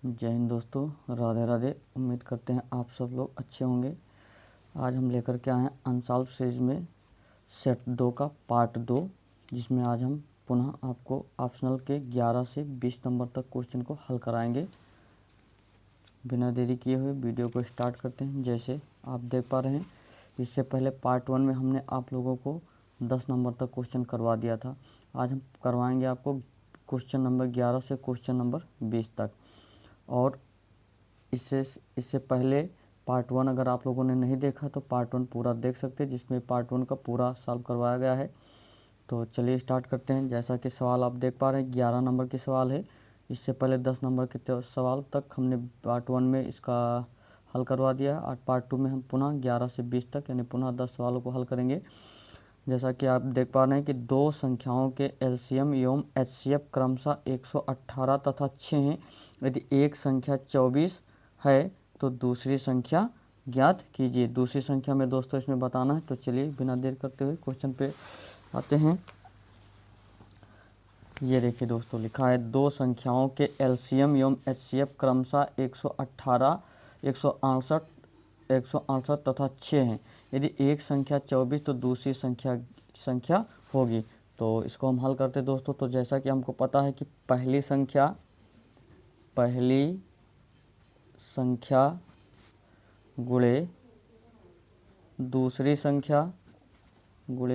जय हिंद दोस्तों, राधे राधे। उम्मीद करते हैं आप सब लोग अच्छे होंगे। आज हम लेकर के आए हैं अनसॉल्व सीरीज में सेट 2 का पार्ट 2, जिसमें आज हम पुनः आपको ऑप्शनल के 11 से 20 नंबर तक क्वेश्चन को हल कराएंगे। बिना देरी किए हुए वीडियो को स्टार्ट करते हैं। जैसे आप देख पा रहे हैं, इससे पहले पार्ट 1 में हमने आप लोगों को 10 नंबर तक क्वेश्चन करवा दिया था। आज हम करवाएंगे आपको क्वेश्चन नंबर 11 से क्वेश्चन नंबर 20 तक। और इससे पहले पार्ट 1 अगर आप लोगों ने नहीं देखा तो पार्ट 1 पूरा देख सकते हैं, जिसमें पार्ट 1 का पूरा सॉल्व करवाया गया है। तो चलिए स्टार्ट करते हैं। जैसा कि सवाल आप देख पा रहे हैं, 11 नंबर की सवाल है। इससे पहले 10 नंबर के सवाल तक हमने पार्ट 1 में इसका हल करवा दिया है। और पार्ट 2 में हम पुनः 11 से 20 तक यानी पुनः 10 सवालों को हल करेंगे। जैसा कि आप देख पा रहे हैं कि दो संख्याओं के एलसीएम एवं एचसीएफ क्रमशः 118 तथा 6 हैं। यदि एक संख्या 24 है तो दूसरी संख्या ज्ञात कीजिए। दूसरी संख्या में दोस्तों इसमें बताना है। तो चलिए बिना देर करते हुए क्वेश्चन पे आते हैं। ये देखिए दोस्तों, लिखा है दो संख्याओं के एलसीएम एवं एचसीएफ क्रमशः 118, 168, 168 तथा 6 हैं। यदि एक संख्या 24 तो दूसरी संख्या होगी। तो इसको हम हल करते दोस्तों। तो जैसा कि हमको पता है कि पहली संख्या गुणे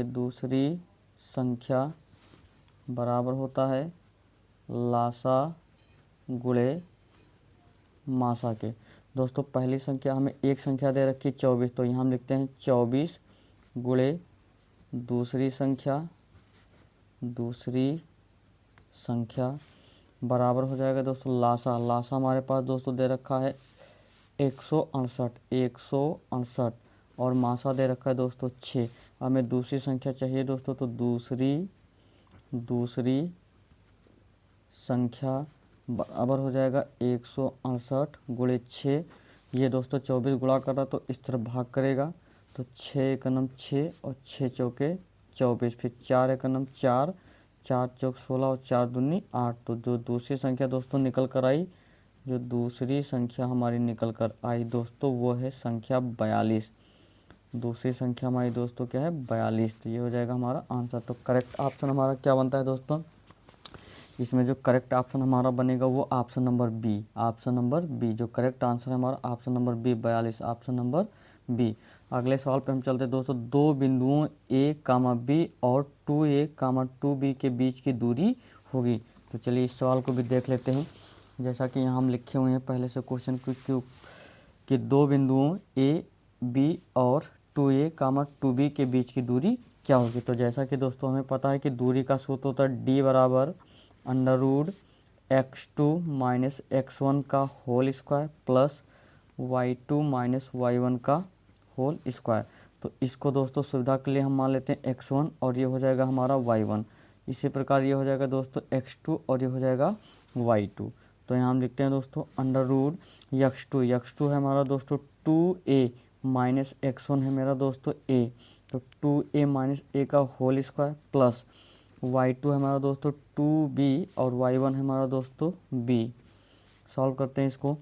दूसरी संख्या बराबर होता है लासा गुणे मासा के। दोस्तों पहली संख्या हमें एक संख्या दे रखी 24, तो यहाँ हम लिखते हैं 24 गुणे दूसरी संख्या बराबर हो जाएगा दोस्तों लासा हमारे पास दोस्तों दे रखा है 168 और मासा दे रखा है दोस्तों 6। हमें दूसरी संख्या चाहिए दोस्तों। तो दूसरी संख्या बराबर हो जाएगा 168 गुणे 6। ये दोस्तों 24 गुणा कर रहा तो इस तरफ भाग करेगा। तो 6 एकनम 6 और 6 चौके 24, फिर 4 एकनम 4, 4 चौक 16 और 4 दूनी 8। तो जो दूसरी संख्या दोस्तों निकल कर आई, जो दूसरी संख्या हमारी निकल कर आई दोस्तों, वो है संख्या 42। दूसरी संख्या हमारी दोस्तों क्या है 42। तो ये हो जाएगा हमारा आंसर। तो करेक्ट ऑप्शन हमारा क्या बनता है दोस्तों? इसमें जो करेक्ट ऑप्शन हमारा बनेगा वो ऑप्शन नंबर बी। जो करेक्ट आंसर है हमारा option number B 42, option number B. अगले सवाल पे हम चलते हैं दोस्तों। दो बिंदुओं ए कामा बी और 2a कामा 2b के बीच की दूरी होगी। तो चलिए इस सवाल को भी देख लेते हैं। जैसा कि यहाँ हम लिखे हुए हैं पहले से क्वेश्चन कि दो बिंदुओं ए बी और 2a कामा 2b के बीच की दूरी क्या होगी। तो जैसा कि दोस्तों हमें पता है कि दूरी का सूत्र होता है डी बराबर √x2 माइनस x1 का whole square plus y2 minus y1 का होल स्क्वायर। तो इसको दोस्तों सुविधा के लिए हम मान लेते हैं x1 और ये हो जाएगा हमारा y1। इसी प्रकार ये हो जाएगा दोस्तों x2 और ये हो जाएगा y2। तो यहाँ हम लिखते हैं दोस्तों √x2 है हमारा दोस्तों 2a माइनस x1 है मेरा दोस्तों a। तो 2a माइनस a का होल स्क्वायर प्लस y2 है हमारा दोस्तों 2b और y1 है हमारा दोस्तों b। सॉल्व करते हैं इसको।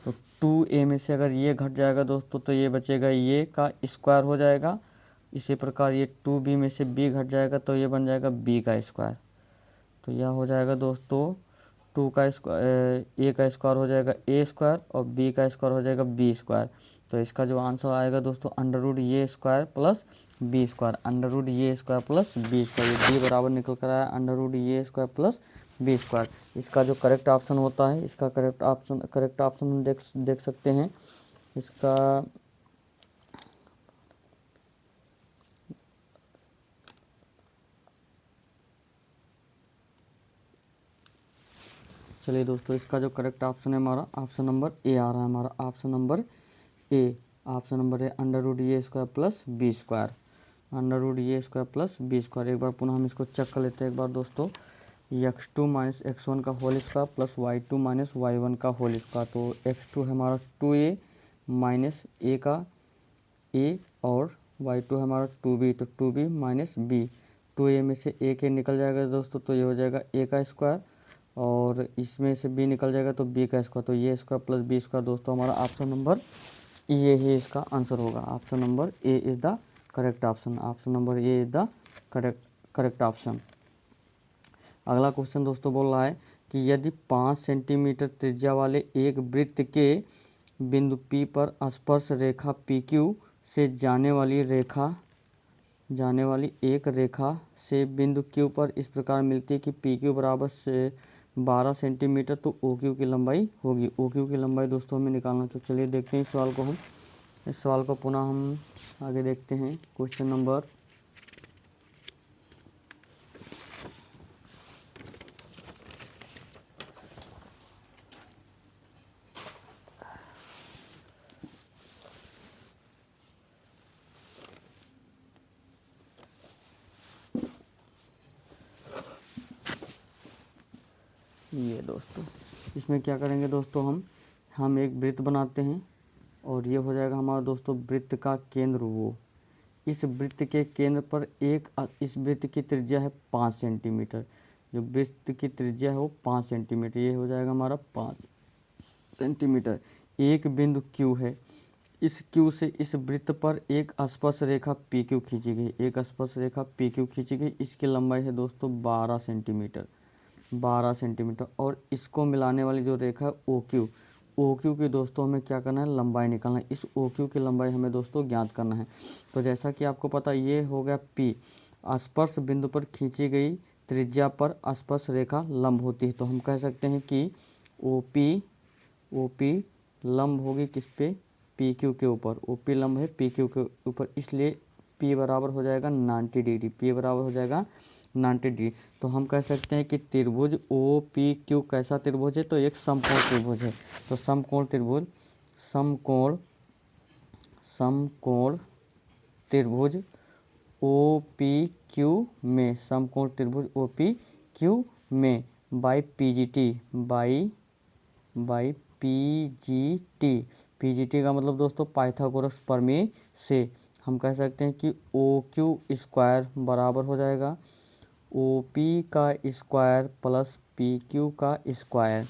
तो 2a में से अगर ये घट जाएगा दोस्तों तो ये बचेगा ये का स्क्वायर हो जाएगा। इसी प्रकार ये 2b में से b घट जाएगा तो ये बन जाएगा b का स्क्वायर। तो यह हो जाएगा दोस्तों 2 का स्क्वायर, a का स्क्वायर हो जाएगा a स्क्वायर और b का स्क्वायर हो जाएगा b स्क्वायर। तो इसका जो आंसर आएगा दोस्तों √a square plus b square, √a square plus b square. ये b बराबर निकल कर आया √a square plus b square. इसका जो करेक्ट ऑप्शन होता है, इसका करेक्ट ऑप्शन हम देख सकते हैं। इसका चलिए दोस्तों, इसका जो करेक्ट ऑप्शन है हमारा ऑप्शन नंबर ए आ रहा है। हमारा ऑप्शन नंबर ए है √a square plus b square, √a square plus b square. एक बार पुनः हम इसको चेक कर लेते हैं एक बार दोस्तों। x2 माइनस x1 का whole square plus y2 minus y1 का होल स्क्वायर। तो x2 है हमारा 2a माइनस a का a और y2 है हमारा 2b, तो 2b माइनस b। 2a में से a के निकल जाएगा दोस्तों, तो ये हो जाएगा a का स्क्वायर और इसमें से b निकल जाएगा तो b का स्क्वायर, तो ये स्क्वायर प्लस b स्क्वायर दोस्तों हमारा ऑप्शन नंबर ये ही इसका आंसर होगा। Option number A is the correct option. Option number A is the correct option. अगला क्वेश्चन दोस्तों बोल रहा है कि यदि 5 सेंटीमीटर त्रिज्या वाले एक वृत्त के बिंदु P पर स्पर्श रेखा PQ से जाने वाली एक रेखा से बिंदु Q पर इस प्रकार मिलती है कि PQ बराबर से 12 सेंटीमीटर, तो OQ की लंबाई होगी। OQ की लंबाई दोस्तों हमें निकालना, तो चलिए देखते हैं इस सवाल को पुनः हम आगे देखते हैं। क्वेश्चन नंबर ये दोस्तों, इसमें क्या करेंगे दोस्तों, हम एक वृत्त बनाते हैं और ये हो जाएगा हमारा दोस्तों वृत्त का केंद्र वो। इस वृत्त के केंद्र पर इस वृत्त की त्रिज्या है 5 सेंटीमीटर। जो वृत्त की त्रिज्या है वो 5 सेंटीमीटर, ये हो जाएगा हमारा 5 सेंटीमीटर। एक बिंदु Q है, इस Q से इस वृत्त पर एक स्पर्श रेखा PQ खींची गई। एक स्पर्श रेखा PQ खींची गई, इसकी लंबाई है दोस्तों 12 सेंटीमीटर। 12 सेंटीमीटर और इसको मिलाने वाली जो रेखा है OQ की दोस्तों हमें क्या करना है, लंबाई निकालना है। इस OQ की लंबाई हमें दोस्तों ज्ञात करना है। तो जैसा कि आपको पता ये हो गया P, स्पर्श बिंदु पर खींची गई त्रिज्या पर स्पर्श रेखा लंब होती है, तो हम कह सकते हैं कि OP लंब होगी किस पे, PQ के ऊपर। OP लंब है PQ के ऊपर, इसलिए P बराबर हो जाएगा 90 डिग्री। P बराबर हो जाएगा 90 डिग्री। तो हम कह सकते हैं कि त्रिभुज OPQ कैसा त्रिभुज है, तो एक समकोण त्रिभुज है। तो समकोण त्रिभुज OPQ में, समकोण त्रिभुज OPQ में बाई PGT का मतलब दोस्तों पाइथागोरस प्रमेय से हम कह सकते हैं कि OQ स्क्वायर बराबर हो जाएगा OP का स्क्वायर प्लस PQ का स्क्वायर।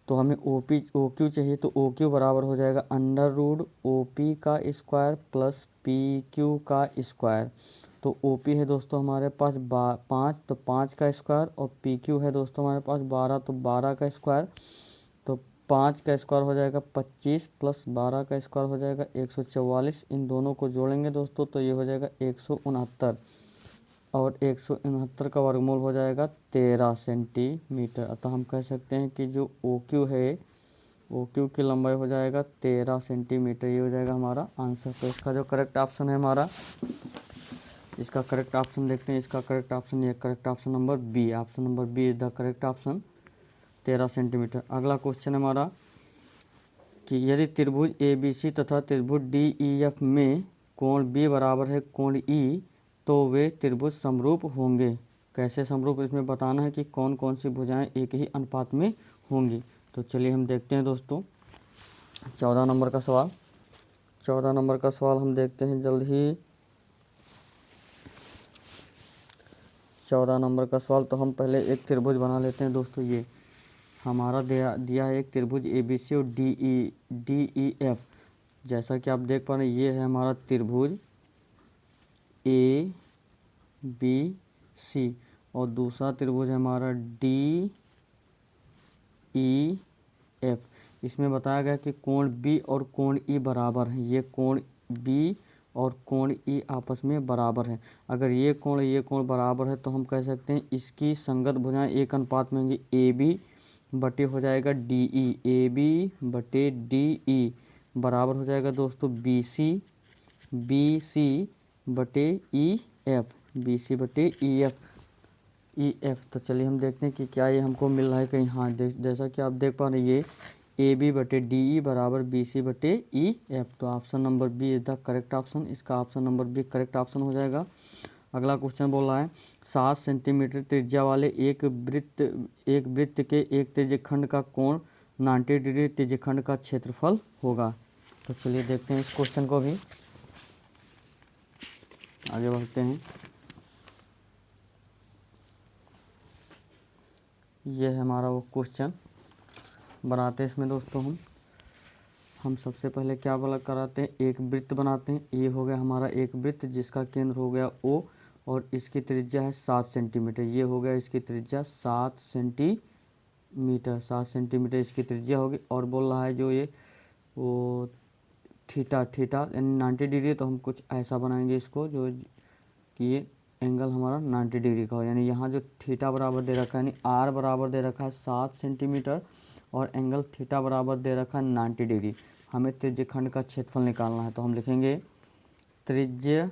तो हमें OQ चाहिए, तो OQ बराबर हो जाएगा अंडर रूट OP का स्क्वायर प्लस PQ का स्क्वायर। तो OP है दोस्तों हमारे पास 5, तो 5 का स्क्वायर, और PQ है दोस्तों हमारे पास 12, तो 12 का स्क्वायर। तो 5 का स्क्वायर हो जाएगा 25 प्लस 12 का स्क्वायर हो जाएगा 144। इन दोनों को जोड़ेंगे दोस्तों तो ये हो जाएगा 169, और 169 का वर्गमूल हो जाएगा 13 सेंटीमीटर। अतः हम कह सकते हैं कि जो OQ है, OQ की लंबाई हो जाएगा 13 सेंटीमीटर। ये हो जाएगा हमारा आंसर। तो इसका जो करेक्ट ऑप्शन है हमारा, इसका करेक्ट ऑप्शन देखते हैं। इसका करेक्ट ऑप्शन ये correct option number B. Option number B is the correct option, 13 centimetre. अगला क्वेश्चन हमारा कि यदि त्रिभुज ABC तथा त्रिभुज DEF में कोण B बराबर है कोण E, तो वे त्रिभुज समरूप होंगे। कैसे समरूप, इसमें बताना है कि कौन कौन सी भुजाएं एक ही अनुपात में होंगी। तो चलिए हम देखते हैं दोस्तों 14 नंबर का सवाल। 14 नंबर का सवाल हम देखते हैं जल्द ही। 14 नंबर का सवाल, तो हम पहले एक त्रिभुज बना लेते हैं दोस्तों। ये हमारा दिया है एक त्रिभुज ABC और DEF। जैसा कि आप देख पा रहे हैं ये है हमारा त्रिभुज ABC और दूसरा त्रिभुज है हमारा DEF। इसमें बताया गया कि कोण B और कोण E बराबर है। ये कोण B और कोण E आपस में बराबर है। अगर ये कोण बराबर है तो हम कह सकते हैं इसकी संगत भुजाएं एक अनुपात में होंगी। AB बटे हो जाएगा DE, AB बटे DE बराबर हो जाएगा दोस्तों BC बटे EF, BC बटे EF। तो चलिए हम देखते हैं कि क्या ये हमको मिल रहा है कहीं। हाँ, जैसा कि आप देख पा रहे हैं ये AB बटे DE बराबर BC बटे EF। तो option number B is the correct option. इसका option number B correct option हो जाएगा। अगला क्वेश्चन बोल रहा है 7 सेंटीमीटर त्रिज्या वाले एक वृत्त के एक त्रिज्यखंड का कोण 90 डिग्री त्रिज्यखंड का क्षेत्रफल होगा। तो चलिए देखते हैं इस क्वेश्चन को भी, आगे बढ़ते हैं। ये है हमारा वो क्वेश्चन। बनाते हैं इसमें दोस्तों हम सबसे पहले क्या वाला कराते हैं, एक वृत्त बनाते हैं। ये हो गया हमारा एक वृत्त जिसका केंद्र हो गया O और इसकी त्रिज्या है 7 सेंटीमीटर। ये हो गया इसकी त्रिज्या 7 सेंटीमीटर, 7 सेंटीमीटर इसकी त्रिज्या होगी। और बोल रहा है जो ये वो थीटा यानी 90 डिग्री, तो हम कुछ ऐसा बनाएंगे इसको जो कि ये एंगल हमारा 90 डिग्री का हो। यानी यहाँ जो थीटा बराबर दे रखा है, यानी आर बराबर दे रखा है 7 सेंटीमीटर और एंगल थीटा बराबर दे रखा है 90 डिग्री। हमें त्रिज्य खंड का क्षेत्रफल निकालना है, तो हम लिखेंगे त्रिज्य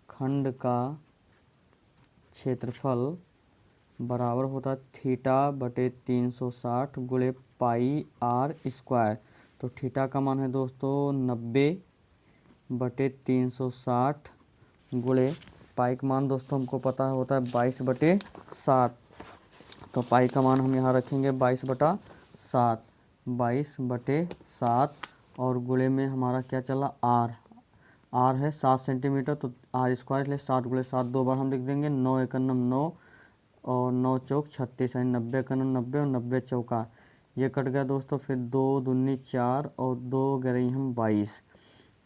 खंड का क्षेत्रफल बराबर होता है थीटा बटे 360 गुणे पाई आर स्क्वायर। तो थीटा का मान है दोस्तों 90 बटे 360 गुणे पाई का मान दोस्तों हमको पता होता है 22 बटे 7। तो पाई का मान हम यहाँ रखेंगे 22 बटा 7, 22 बटे 7 और गुणे में हमारा क्या चला आर है 7 सेंटीमीटर, तो आर स्क्वायर इसलिए 7 गुणे 7 दो बार हम लिख देंगे। 9 एकम 9 और 9 चौक 36 यानी 90 एकम 90 और 90 चौका ये कट गया दोस्तों। फिर 2 दूनी 4 और 2 गई हम 22।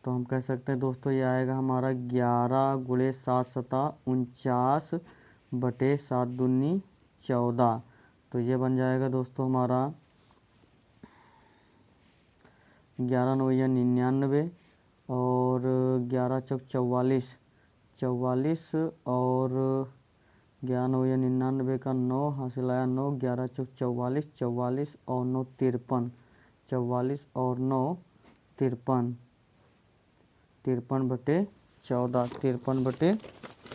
तो हम कह सकते हैं दोस्तों ये आएगा हमारा 11 गुणे 7 सता 49 बटे 7 दूनी 14। तो ये बन जाएगा दोस्तों हमारा 11 नौया 99 और 11 चौक 44 और 11 नौया 99 का 9 हासिल आया 9, 11 चौक 44 और 9 53, 44 और 9 53, 53 बटे 14, 53 बटे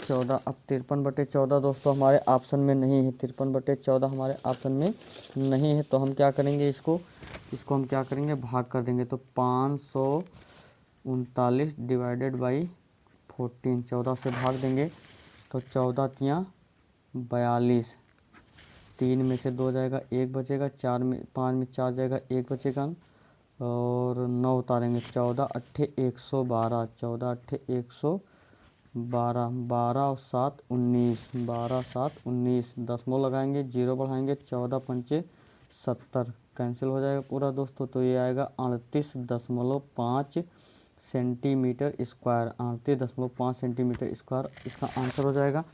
14। अब 53 बटे 14 दोस्तों हमारे ऑप्शन में नहीं है, 53 बटे 14 हमारे ऑप्शन में नहीं है। तो हम क्या करेंगे, इसको हम क्या करेंगे, भाग कर देंगे। तो 539 डिवाइडेड बाई 14, 14 से भाग देंगे तो 14 तियाँ 42, 3 में से 2 जाएगा 1 बचेगा, 4 में 5 में 4 जाएगा 1 बचेगा और 9 उतारेंगे। 14 अट्ठे 112, 14 अट्ठे 112, 12 और 7 19, 12 7 19, दशमलव लगाएंगे, 0 बढ़ाएंगे, 14 पंचे 70 कैंसिल हो जाएगा पूरा दोस्तों। तो ये आएगा 38.5 सेंटीमीटर स्क्वायर, 38.5 सेंटीमीटर स्क्वायर इसका आंसर हो जाएगा।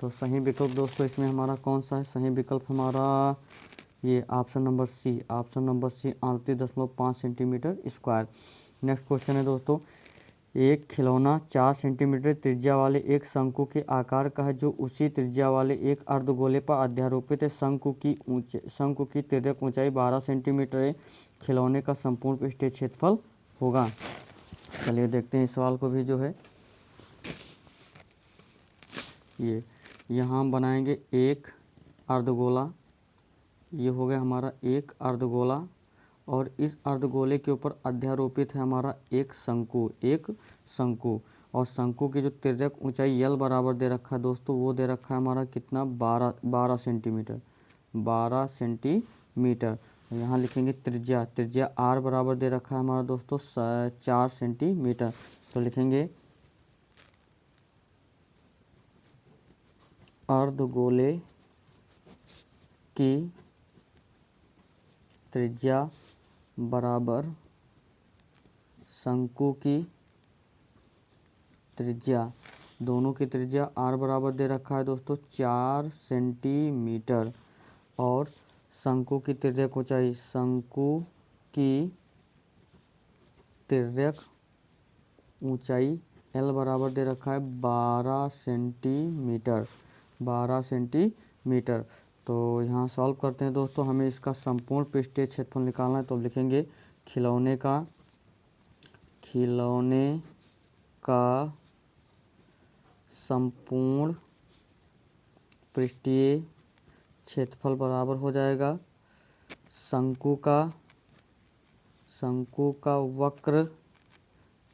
तो सही विकल्प दोस्तों इसमें हमारा कौन सा है, सही विकल्प हमारा ये option number C, 38.5 centimetre square. Next question है दोस्तों, एक खिलौना 4 सेंटीमीटर त्रिज्या वाले एक शंकु के आकार का है जो उसी त्रिज्या वाले एक अर्धगोले पर अध्यारोपित है। शंकु की तिर्यक ऊंचाई 12 सेंटीमीटर है। खिलौने का संपूर्ण पृष्ठीय क्षेत्रफल होगा। चलिए देखते हैं इस सवाल को भी जो है। ये यहाँ हम बनाएंगे एक अर्धगोला, ये हो गया हमारा एक अर्धगोला और इस अर्धगोले के ऊपर अध्यारोपित है हमारा एक शंकु और शंकु की जो तिर्यक ऊंचाई यल बराबर दे रखा है दोस्तों, वो दे रखा है हमारा कितना 12 सेंटीमीटर, 12 सेंटीमीटर। यहाँ लिखेंगे त्रिज्या आर बराबर दे रखा है हमारा दोस्तों 4 सेंटीमीटर। तो लिखेंगे अर्धगोले की त्रिज्या बराबर शंकु की त्रिज्या, दोनों की त्रिज्या आर बराबर दे रखा है दोस्तों 4 सेंटीमीटर और शंकु की तिर्यक ऊंचाई, शंकु की तिर्यक ऊंचाई एल बराबर दे रखा है 12 सेंटीमीटर, 12 सेंटीमीटर। तो यहाँ सॉल्व करते हैं दोस्तों, हमें इसका संपूर्ण पृष्ठीय क्षेत्रफल निकालना है। तो लिखेंगे खिलौने का संपूर्ण पृष्ठीय क्षेत्रफल बराबर हो जाएगा शंकु का वक्र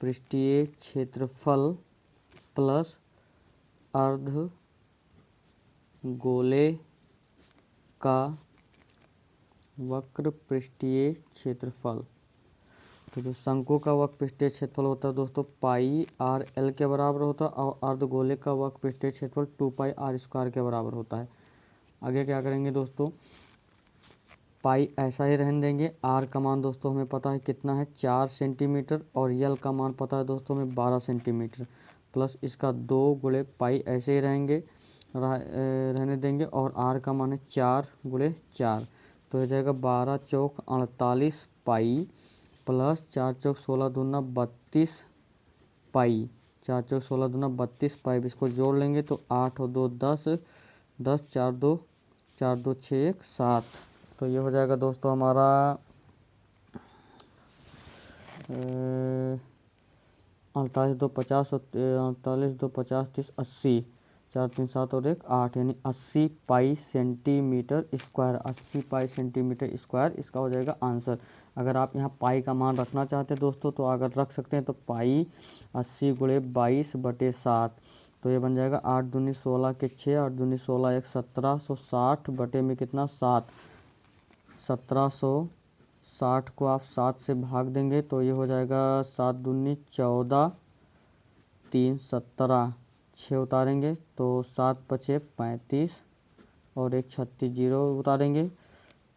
पृष्ठीय क्षेत्रफल प्लस अर्धगोले का वक्र पृष्ठीय क्षेत्रफल। तो जो शंकु का वक्र पृष्ठीय क्षेत्रफल होता है दोस्तों पाई आर एल के बराबर होता है और अर्धगोले का वक्र पृष्ठीय क्षेत्रफल 2 पाई आर स्क्वायर के बराबर होता है। आगे क्या करेंगे दोस्तों, पाई ऐसा ही रहने देंगे। आर का मान दोस्तों हमें पता है कितना है 4 सेंटीमीटर, और यल का मान पता है दोस्तों हमें 12 सेंटीमीटर, प्लस इसका 2 गुणे पाई ऐसे ही रहने देंगे, और आर का मान है 4 गुणे 4, तो हो जाएगा 12 चौक 48 पाई, प्लस 4 चौक 16 दूना 32 पाई, 4 चौक 16 दूना 32 पाई। इसको जोड़ लेंगे तो 8 और 2 10, 10 4 2 6 1 7, तो ये हो जाएगा दोस्तों हमारा 48 2 50 और 48 2 50 30 80, 4 3 7 और 1 8, यानी 80 पाई सेंटीमीटर स्क्वायर, 80 पाई सेंटीमीटर स्क्वायर इसका हो जाएगा आंसर। अगर आप यहाँ पाई का मान रखना चाहते हैं दोस्तों तो अगर रख सकते हैं, तो पाई 80 गुणे 22/7, तो ये बन जाएगा 8 दूनी 16 के 6, 8 दूनी 16 1 1760 बटे में कितना 7, 1760 को आप 7 से भाग देंगे तो ये हो जाएगा 7 दूनी 14, 3 17, 6 उतारेंगे तो 7 पचे 35 और 1 36 जीरो उतारेंगे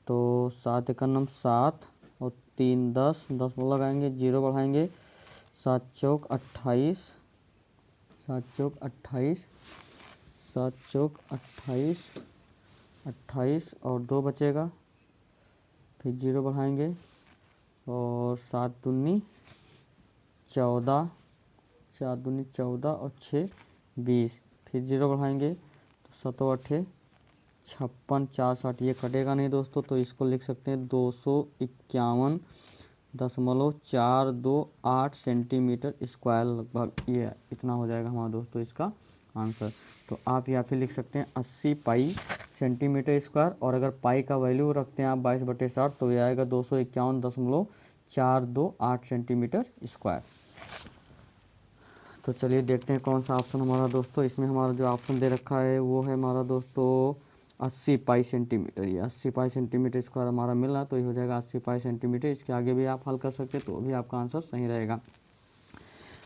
तो 7 एकम 7 और 3 10, 10 लगाएंगे, जीरो बढ़ाएंगे, 7 चौक 28, 7 चौक 28, 7 चौक 28, 28 और 2 बचेगा, फिर जीरो बढ़ाएंगे और 7 दूनी 14, 4 दूनी 14 और 6 20, फिर जीरो बढ़ाएंगे तो 7 8 56, 4 60, ये कटेगा नहीं दोस्तों, तो इसको लिख सकते हैं 251.428 सेंटीमीटर स्क्वायर लगभग, ये इतना हो जाएगा हमारा दोस्तों इसका आंसर। तो आप यहाँ पे लिख सकते हैं 80 पाई सेंटीमीटर स्क्वायर, और अगर पाई का वैल्यू रखते हैं आप 22/60 तो ये आएगा 251.428 सेंटीमीटर स्क्वायर। तो चलिए देखते हैं कौन सा ऑप्शन हमारा दोस्तों, इसमें हमारा जो ऑप्शन दे रखा है वो है हमारा दोस्तों 80 पाई सेंटीमीटर, ये 80 पाई सेंटीमीटर स्क्वायर हमारा मिल रहा, तो ये हो जाएगा 80 पाई सेंटीमीटर। इसके आगे भी आप हल कर सकते हैं तो भी आपका आंसर सही रहेगा।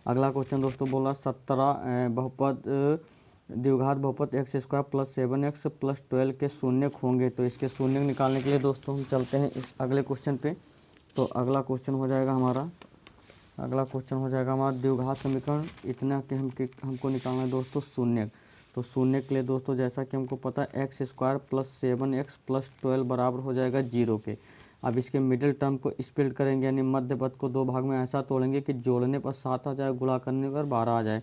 अगला क्वेश्चन दोस्तों बोला 17 बहुपद द्विघात बहुपद x square plus 7x plus 12 के शून्यक होंगे, तो इसके शून्यक निकालने के लिए दोस्तों हम चलते हैं इस अगले क्वेश्चन पे। तो अगला क्वेश्चन हो जाएगा हमारा द्विघात समीकरण इतना कि हमको निकालना है दोस्तों शून्यक। तो शून्य के लिए दोस्तों जैसा कि हमको पता है x square plus 7x plus 12 बराबर हो जाएगा 0 के। अब इसके मिडिल टर्म को स्प्लिट करेंगे, यानी मध्य पद को 2 भाग में ऐसा तोड़ेंगे कि जोड़ने पर 7 आ जाए, गुणा करने पर 12 आ जाए।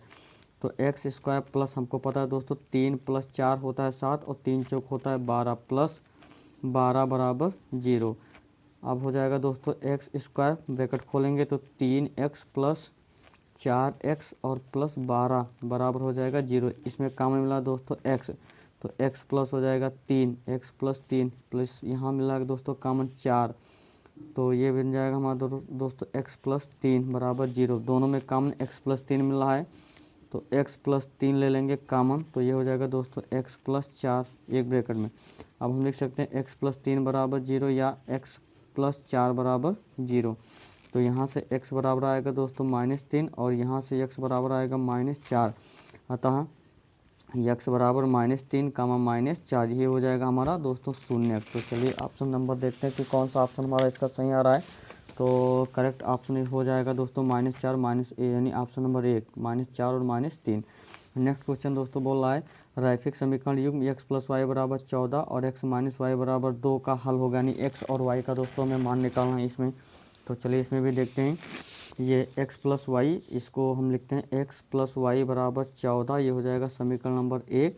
तो एक्स स्क्वायर प्लस हमको पता है दोस्तों 3 + 4 होता है 7 और 3 चौक होता है 12 प्लस 12 बराबर 0। अब हो जाएगा दोस्तों एक्स स्क्वायर ब्रैकेट खोलेंगे तो 3x प्लस 4x और प्लस 12 बराबर हो जाएगा 0। इसमें कॉमन मिला दोस्तों x, तो x प्लस हो जाएगा 3x प्लस 3 प्लस यहाँ मिला दोस्तों कॉमन 4, तो ये बन जाएगा हमारा दोस्तों x प्लस 3 बराबर 0। दोनों में कॉमन x प्लस 3 मिल रहा है तो x प्लस 3 ले लेंगे कॉमन, तो ये हो जाएगा दोस्तों x प्लस 4 एक ब्रैकेट में। अब हम लिख सकते हैं x प्लस 3 बराबर 0 या x प्लस 4 बराबर 0। तो यहाँ से x बराबर आएगा दोस्तों -3 और यहाँ से x बराबर आएगा -4, अतः x बराबर -3 -4, ये हो जाएगा हमारा दोस्तों शून्य। तो चलिए ऑप्शन नंबर देखते हैं कि कौन सा ऑप्शन हमारा इसका सही आ रहा है। तो करेक्ट ऑप्शन हो जाएगा दोस्तों -4 यानी ऑप्शन नंबर 1 -4 और -3। नेक्स्ट क्वेश्चन दोस्तों बोल रहा है रैखिक समीकरण युग्म x + y = 14 और x - y = 2 का हल होगा, यानी x और y का दोस्तों हमें मान निकालना है इसमें। तो चलिए इसमें भी देखते हैं, ये x + y इसको हम लिखते हैं x + y = 14, ये हो जाएगा समीकरण नंबर 1,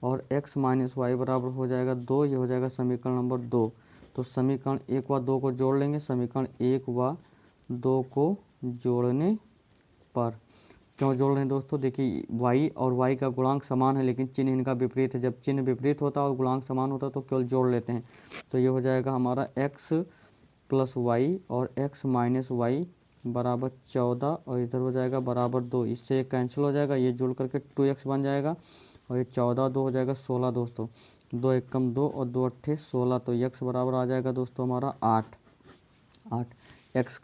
और x - y बराबर हो जाएगा 2, ये हो जाएगा समीकरण नंबर 2। तो समीकरण 1 व 2 को जोड़ लेंगे, समीकरण 1 व 2 को जोड़ने पर क्यों जोड़ रहे हैं दोस्तों, देखिए y और y का गुणांक समान है लेकिन चिन्ह इनका विपरीत है। जब चिन्ह विपरीत होता है और गुणांक समान होता है तो केवल जोड़ लेते हैं। तो ये हो जाएगा हमारा x + y और x - y बराबर 14 और इधर हो जाएगा बराबर 2, इससे कैंसिल हो जाएगा, ये जोड़ करके 2x बन जाएगा और ये 14 2 हो जाएगा 16 दोस्तों, 2 एकम 2 और 2 अट्ठे 16, तो x बराबर आ जाएगा दोस्तों हमारा 8। x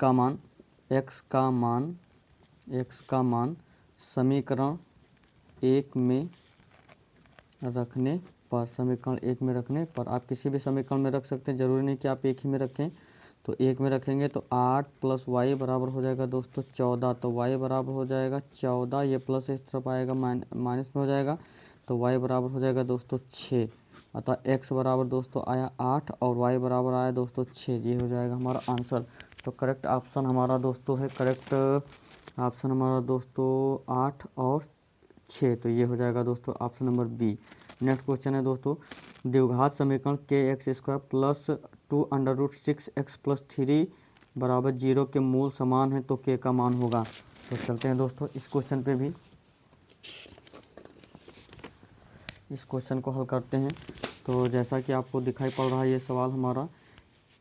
का मान समीकरण 1 में रखने पर, समीकरण एक में रखने पर। आप किसी भी समीकरण में रख सकते हैं, ज़रूरी नहीं कि आप एक ही में रखें। तो एक में रखेंगे तो 8 + y बराबर हो जाएगा दोस्तों 14। तो y बराबर हो जाएगा 14, ये प्लस इस तरफ आएगा, माइनस में हो जाएगा, तो y बराबर हो जाएगा दोस्तों 6। अतः x बराबर दोस्तों आया 8 और y बराबर आया दोस्तों 6। ये हो जाएगा हमारा आंसर। तो करेक्ट ऑप्शन हमारा दोस्तों है, करेक्ट ऑप्शन हमारा दोस्तों 8 और 6। तो ये हो जाएगा दोस्तों option number B. Next question है दोस्तों, द्विघात समीकरण kx² प्लस 2√6x + 3 बराबर 0 के मूल समान है तो k का मान होगा। तो चलते हैं दोस्तों इस क्वेश्चन पे भी, इस क्वेश्चन को हल करते हैं। तो जैसा कि आपको दिखाई पड़ रहा है ये सवाल हमारा,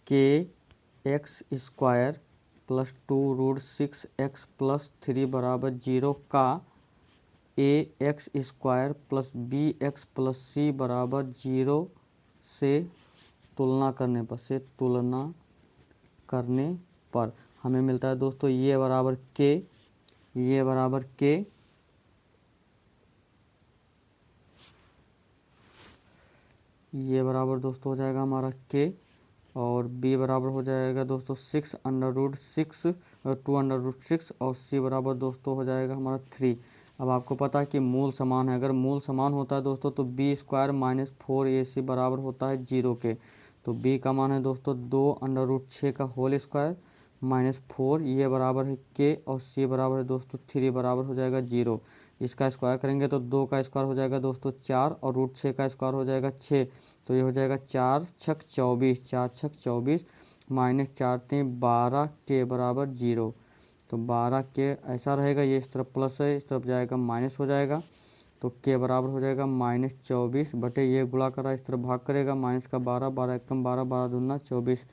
kx² प्लस 2√6x + 3 बराबर 0 का ax² plus bx plus c बराबर 0 से तुलना करने पर हमें मिलता है दोस्तों ये बराबर k, ये बराबर k, ये बराबर दोस्तों हो जाएगा हमारा k, और b बराबर हो जाएगा दोस्तों 6√6 2√6 और c बराबर दोस्तों हो जाएगा हमारा 3। अब आपको पता है कि मूल समान है, अगर मूल समान होता है दोस्तों तो b² - 4ac बराबर होता है 0 के। तो b का मान है दोस्तों 2√6 का होल स्क्वायर -4, ये बराबर है k, और c बराबर है दोस्तों 3 बराबर हो जाएगा 0। इसका स्क्वायर करेंगे तो 2 का स्क्वायर हो जाएगा दोस्तों 4 और √6 का स्क्वायर हो जाएगा 6। तो ये हो जाएगा 4 छक 24, 4 छक 24 -4 3 12 के बराबर 0। तो 12 के ऐसा रहेगा, ये इस तरफ प्लस है, इस तरफ जाएगा माइनस हो जाएगा। तो के बराबर हो जाएगा -24 बटे ये गुणा करा, इस तरफ भाग करेगा, माइनस का 12, 12 एकम 12, 12 दूना 24।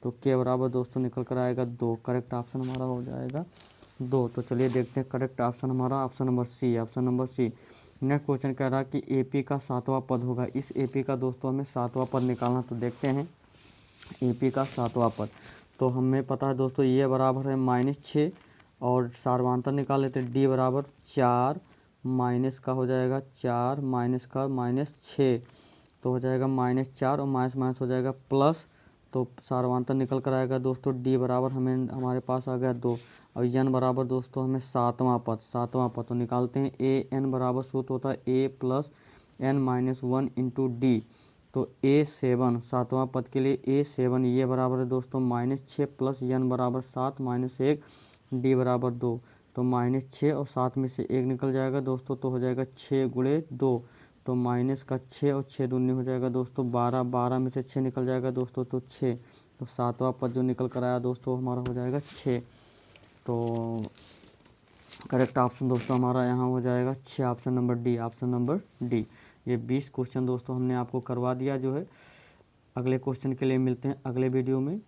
तो के बराबर दोस्तों निकल कर आएगा 2। करेक्ट ऑप्शन हमारा हो जाएगा 2। तो चलिए देखते हैं करेक्ट ऑप्शन हमारा option number C, option number C. Next question कह रहा है कि एपी का 7वां पद होगा। इस एपी का दोस्तों हमें 7वां पद निकालना। तो देखते हैं एपी का 7वां पद। तो हमें पता है दोस्तों ये बराबर है -6, और सार्वधातुक निकाल लेते हैं, डी बराबर 4 माइनस का हो जाएगा 4 माइनस का -6, तो हो जाएगा -4 और माइनस माइनस हो जाएगा प्लस। तो सार्वधातुक निकल कर आएगा दोस्तों डी बराबर हमारे पास आ गया 2। और एन बराबर दोस्तों हमें 7वां पद तो निकालते हैं। ए एन बराबर सूत्र होता है a + n-1 × d। तो a7 7वां पद के लिए a7 ये बराबर है दोस्तों -6 प्लस n बराबर 7 -1 d बराबर 2। तो -6 और 7 में से 1 निकल जाएगा दोस्तों, तो हो जाएगा 6 × 2। तो माइनस का 6 और 6 दूनी हो जाएगा दोस्तों 12, 12 में से 6 निकल जाएगा दोस्तों तो 6। तो 7वां पद जो निकल कर आया दोस्तों हमारा हो जाएगा 6। तो करेक्ट ऑप्शन दोस्तों हमारा यहाँ हो जाएगा 6, option number D, option number D. ये 20 क्वेश्चन दोस्तों हमने आपको करवा दिया जो है। अगले क्वेश्चन के लिए मिलते हैं अगले वीडियो में।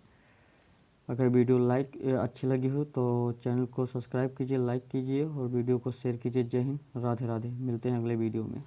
अगर वीडियो अच्छी लगी हो तो चैनल को सब्सक्राइब कीजिए, लाइक कीजिए और वीडियो को शेयर कीजिए। जय हिंद, राधे राधे। मिलते हैं अगले वीडियो में।